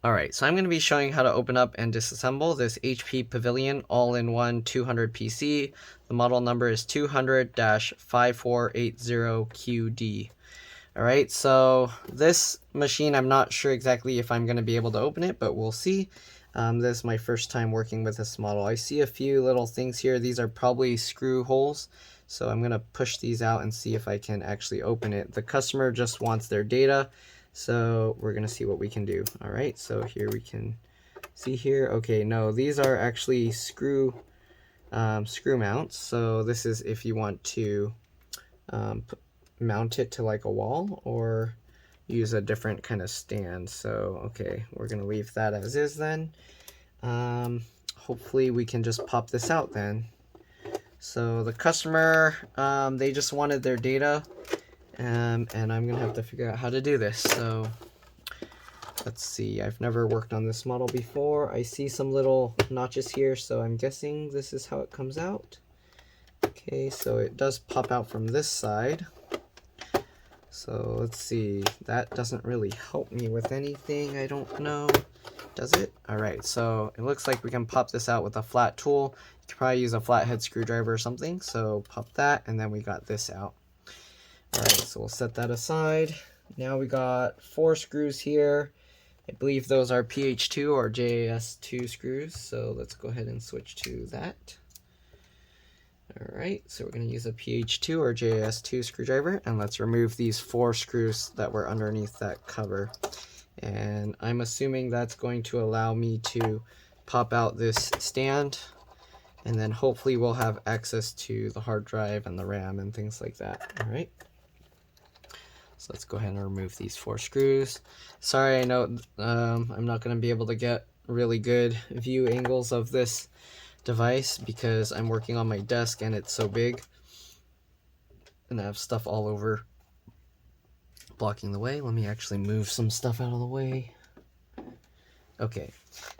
Alright, so I'm going to be showing how to open up and disassemble this HP Pavilion all-in-one 200 PC. The model number is 200-5480QD. Alright, so this machine, I'm not sure exactly if I'm going to be able to open it, but we'll see. This is my first time working with this model. I see a few little things here. These are probably screw holes. So I'm going to push these out and see if I can actually open it. The customer just wants their data. So we're going to see what we can do. All right, so here we can see here. Okay, no, these are actually screw mounts. So this is if you want to mount it to like a wall or use a different kind of stand. So, okay, we're going to leave that as is then. Hopefully we can just pop this out then. So the customer, they just wanted their data. And I'm gonna have to figure out how to do this. So let's see, I've never worked on this model before. I see some little notches here, so I'm guessing this is how it comes out. Okay, so it does pop out from this side. So let's see, that doesn't really help me with anything, I don't know. Does it? Alright, so it looks like we can pop this out with a flat tool. You could probably use a flathead screwdriver or something. So pop that, and then we got this out. Alright, so we'll set that aside. Now we got 4 screws here. I believe those are PH2 or JAS2 screws, so let's go ahead and switch to that. Alright, so we're going to use a PH2 or JAS2 screwdriver, and let's remove these 4 screws that were underneath that cover. And I'm assuming that's going to allow me to pop out this stand, and then hopefully we'll have access to the hard drive and the RAM and things like that. Alright. So let's go ahead and remove these 4 screws. Sorry, I know I'm not going to be able to get really good view angles of this device because I'm working on my desk and it's so big. And I have stuff all over blocking the way. Let me actually move some stuff out of the way. Okay,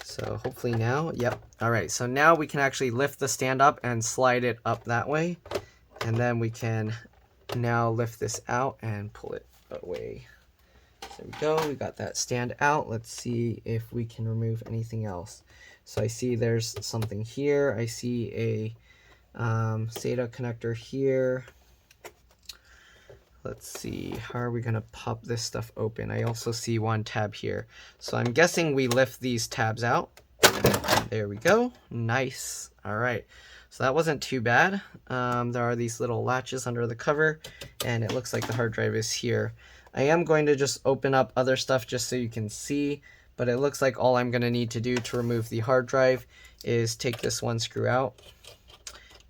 so hopefully now, yep. Alright, so now we can actually lift the stand up and slide it up that way. And then we can now lift this out and pull it away. There we go, we got that stand out. Let's see if we can remove anything else. So I see there's something here. I see a SATA connector here. Let's see, how are we gonna pop this stuff open? I also see one tab here. So I'm guessing we lift these tabs out. There we go, nice. All right. So that wasn't too bad. There are these little latches under the cover, and it looks like the hard drive is here. I am going to just open up other stuff just so you can see, but it looks like all I'm going to need to do to remove the hard drive is take this one screw out,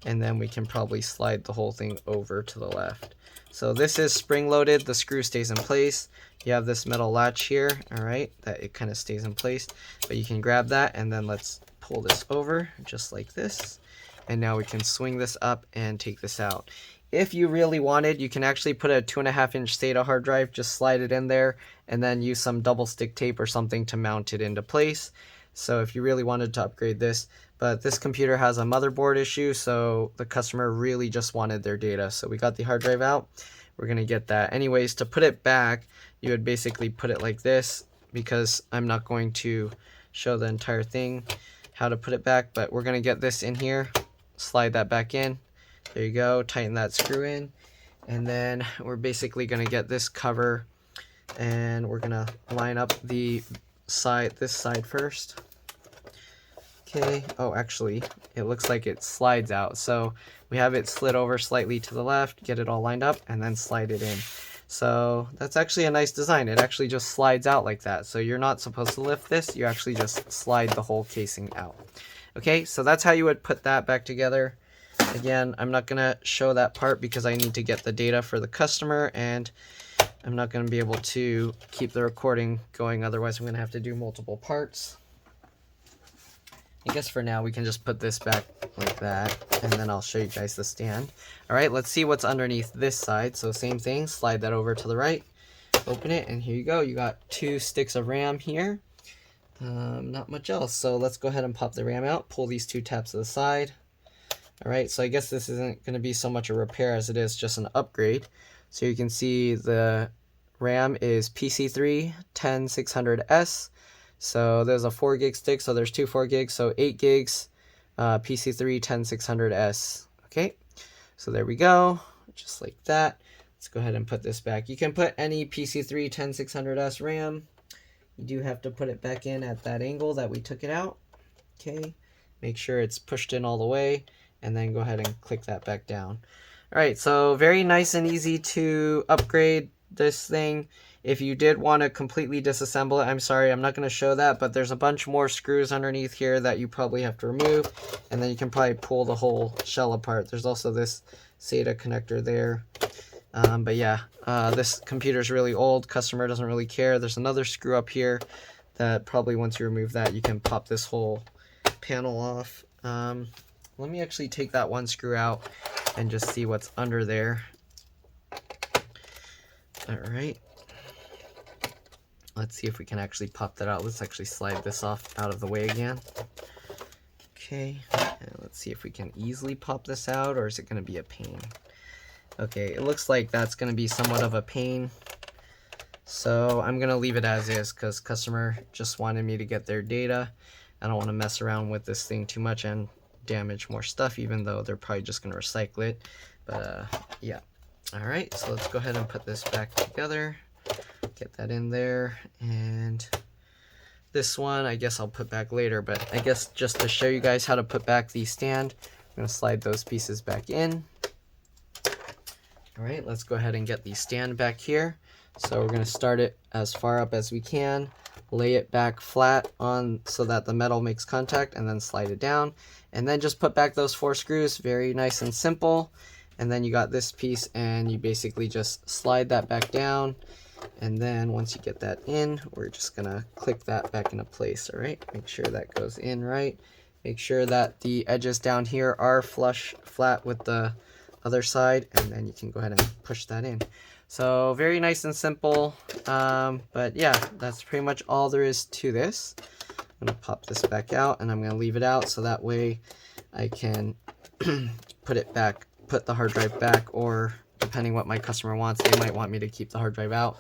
and then we can probably slide the whole thing over to the left. So this is spring-loaded. The screw stays in place. You have this metal latch here, all right, that it kind of stays in place, but you can grab that, and then let's pull this over just like this. And now we can swing this up and take this out. If you really wanted, you can actually put a 2.5-inch SATA hard drive, just slide it in there, and then use some double stick tape or something to mount it into place. So if you really wanted to upgrade this, but this computer has a motherboard issue, so the customer really just wanted their data. So we got the hard drive out. We're going to get that. Anyways, to put it back, you would basically put it like this, because I'm not going to show the entire thing how to put it back, but we're going to get this in here. Slide that back in. There you go. Tighten that screw in. And then we're basically going to get this cover, and we're going to line up the side, this side first. Okay. Oh, actually, it looks like it slides out. So we have it slid over slightly to the left, get it all lined up, and then slide it in. So that's actually a nice design. It actually just slides out like that. So you're not supposed to lift this. You actually just slide the whole casing out. Okay, so that's how you would put that back together. Again, I'm not going to show that part because I need to get the data for the customer, and I'm not going to be able to keep the recording going. Otherwise, I'm going to have to do multiple parts. I guess for now, we can just put this back like that, and then I'll show you guys the stand. All right, let's see what's underneath this side. So same thing, slide that over to the right, open it, and here you go. You got 2 sticks of RAM here. Not much else, so let's go ahead and pop the RAM out, pull these 2 tabs to the side. Alright, so I guess this isn't going to be so much a repair as it is just an upgrade. So you can see the RAM is PC3 10600S, So there's a 4 gig stick, so there's two 4 gigs, so 8 gigs, PC3 10600S. Okay, so there we go, just like that. Let's go ahead and put this back. You can put any PC3 10600S RAM. You do have to put it back in at that angle that we took it out. Okay, make sure it's pushed in all the way, and then go ahead and click that back down. All right, so very nice and easy to upgrade this thing. If you did want to completely disassemble it, I'm sorry, I'm not going to show that, but there's a bunch more screws underneath here that you probably have to remove, and then you can probably pull the whole shell apart. There's also this SATA connector there. But yeah, this computer is really old. Customer doesn't really care. There's another screw up here that probably once you remove that, you can pop this whole panel off. Let me actually take that one screw out and just see what's under there. All right. Let's see if we can actually pop that out. Let's actually slide this off out of the way again. Okay, and let's see if we can easily pop this out, or is it going to be a pain? Okay, it looks like that's going to be somewhat of a pain. So I'm going to leave it as is because customer just wanted me to get their data. I don't want to mess around with this thing too much and damage more stuff, even though they're probably just going to recycle it. But yeah. All right, so let's go ahead and put this back together. Get that in there, and this one I guess I'll put back later, but I guess just to show you guys how to put back the stand, I'm going to slide those pieces back in. All right, let's go ahead and get the stand back here. So we're going to start it as far up as we can, lay it back flat on so that the metal makes contact, and then slide it down, and then just put back those 4 screws. Very nice and simple. And then you got this piece, and you basically just slide that back down. And then once you get that in, we're just gonna click that back into place. All right, make sure that goes in right. Make sure that the edges down here are flush flat with the other side, and then you can go ahead and push that in. So very nice and simple. But yeah, that's pretty much all there is to this. I'm gonna pop this back out, and I'm gonna leave it out so that way I can put it back, put the hard drive back, or depending what my customer wants, they might want me to keep the hard drive out.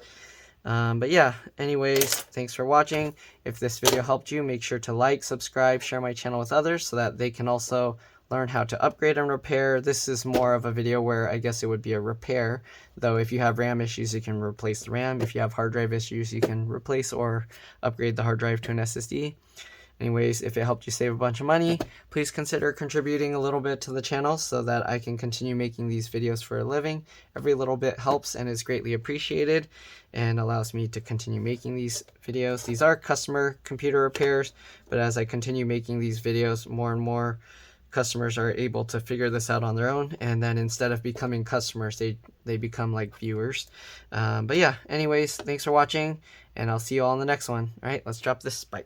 But yeah, anyways, thanks for watching. If this video helped you, make sure to like, subscribe, share my channel with others so that they can also learn how to upgrade and repair. This is more of a video where I guess it would be a repair, though if you have RAM issues, you can replace the RAM. If you have hard drive issues, you can replace or upgrade the hard drive to an SSD. Anyways, if it helped you save a bunch of money, please consider contributing a little bit to the channel so that I can continue making these videos for a living. Every little bit helps and is greatly appreciated and allows me to continue making these videos. These are customer computer repairs, but as I continue making these videos, more and more customers are able to figure this out on their own, and then instead of becoming customers, they become like viewers. But yeah, anyways, thanks for watching, and I'll see you all in the next one. All right, let's drop this. Bye.